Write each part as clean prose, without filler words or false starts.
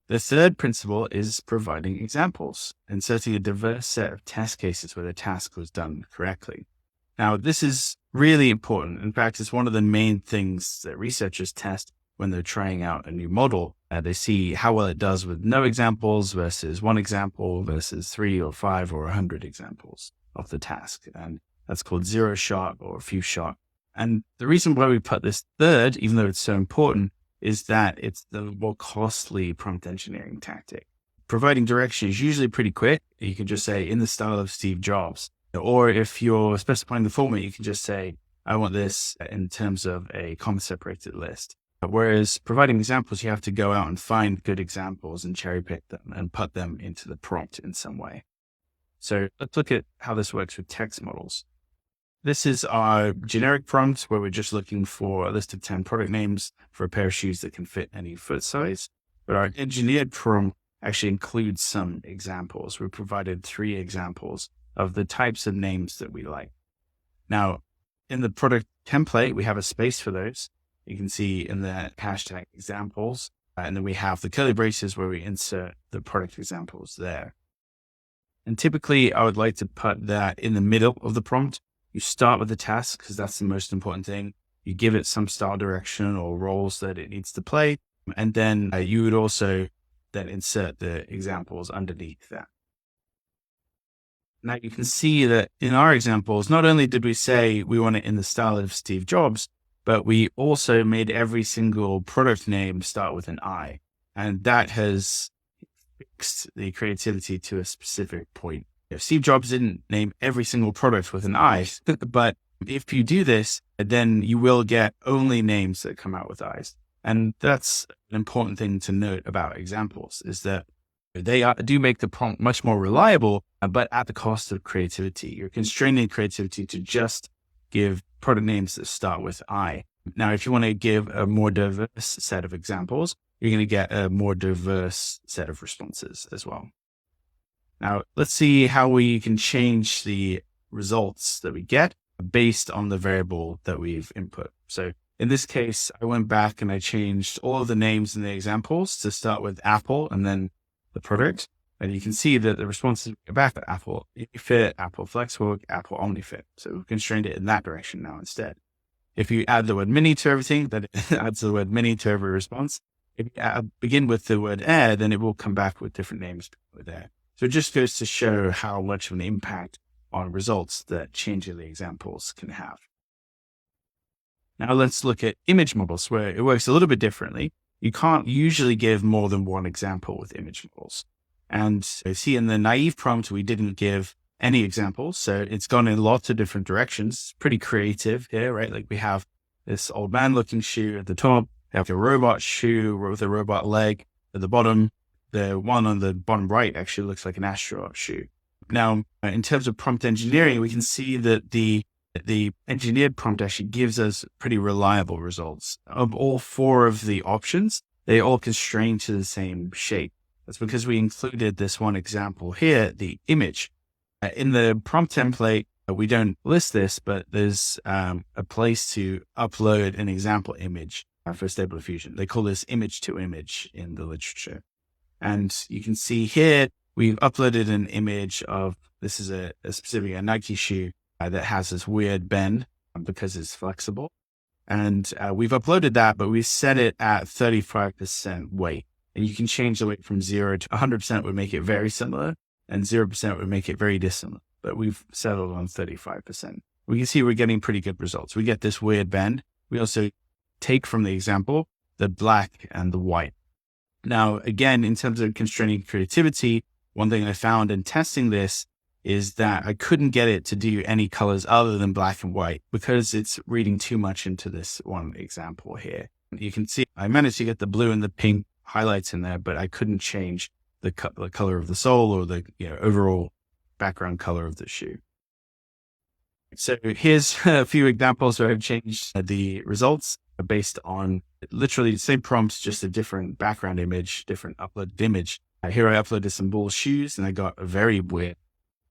The third principle is providing examples, inserting a diverse set of test cases where the task was done correctly. Now, this is really important. In fact, it's one of the main things that researchers test when they're trying out a new model. They see how well it does with no examples versus one example versus 3 or 5 or 100 examples of the task. And that's called zero shot or few shot. And the reason why we put this third, even though it's so important, is that it's the more costly prompt engineering tactic. Providing direction is usually pretty quick. You can just say in the style of Steve Jobs. Or if you're specifying the format, you can just say, I want this in terms of a comma separated list. Whereas providing examples, you have to go out and find good examples and cherry pick them and put them into the prompt in some way. So let's look at how this works with text models. This is our generic prompt where we're just looking for a list of 10 product names for a pair of shoes that can fit any foot size. But our engineered prompt actually includes some examples. We provided 3 examples of the types of names that we like. Now, in the product template, we have a space for those. You can see in the hashtag examples, and then we have the curly braces where we insert the product examples there. And typically, I would like to put that in the middle of the prompt. You start with the task because that's the most important thing. You give it some style direction or roles that it needs to play. And then you would also then insert the examples underneath that. Now you can see that in our examples, not only did we say we want it in the style of Steve Jobs, but we also made every single product name start with an I. And that has fixed the creativity to a specific point. Steve Jobs didn't name every single product with an I, but if you do this, then you will get only names that come out with I's. And that's an important thing to note about examples, is that they do make the prompt much more reliable, but at the cost of creativity. You're constraining creativity to just give product names that start with I. Now, if you want to give a more diverse set of examples, you're going to get a more diverse set of responses as well. Now, let's see how we can change the results that we get based on the variable that we've input. So in this case, I went back and I changed all of the names in the examples to start with Apple and then the product. And you can see that the responses go back to Apple Fit, Apple FlexHook, Apple OmniFit. So we've constrained it in that direction now instead. If you add the word mini to everything, then it adds the word mini to every response. If you begin with the word air, then it will come back with different names with air. So it just goes to show how much of an impact on results that changing the examples can have. Now let's look at image models where it works a little bit differently. You can't usually give more than one example with image models. And you see in the naive prompt, we didn't give any examples. So it's gone in lots of different directions. It's pretty creative here, right? Like we have this old man looking shoe at the top. We have a robot shoe with a robot leg at the bottom. The one on the bottom right actually looks like an astronaut shoe. Now, in terms of prompt engineering, we can see that the engineered prompt actually gives us pretty reliable results. Of all 4 of the options, they all constrain to the same shape. That's because we included this one example here, the image. In the prompt template, we don't list this, but there's a place to upload an example image for Stable Diffusion. They call this image to image in the literature. And you can see here, we've uploaded an image of, this is a Nike shoe that has this weird bend because it's flexible. And we've uploaded that, but we set it at 35% weight. And you can change the weight from 0 to 100% would make it very similar, and 0% would make it very dissimilar. But we've settled on 35%. We can see we're getting pretty good results. We get this weird bend. We also take from the example the black and the white. Now, again, in terms of constraining creativity, one thing I found in testing this is that I couldn't get it to do any colors other than black and white because it's reading too much into this one example here. You can see I managed to get the blue and the pink highlights in there, but I couldn't change the color of the sole or the overall background color of the shoe. So here's a few examples where I've changed the results based on literally the same prompts, just a different background image, different uploaded image. Here I uploaded some bull shoes and I got a very weird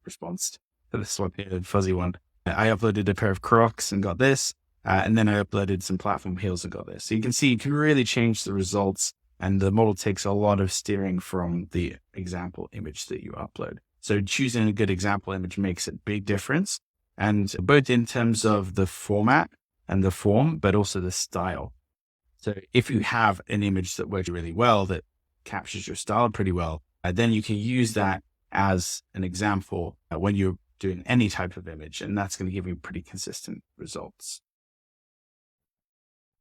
response to this one here, the fuzzy one. I uploaded a pair of Crocs and got this, and then I uploaded some platform heels and got this. So you can see you can really change the results And the model takes a lot of steering from the example image that you upload. So choosing a good example image makes a big difference. And both in terms of the format and the form, but also the style. So if you have an image that works really well, that captures your style pretty well, then you can use that as an example when you're doing any type of image, and that's going to give you pretty consistent results.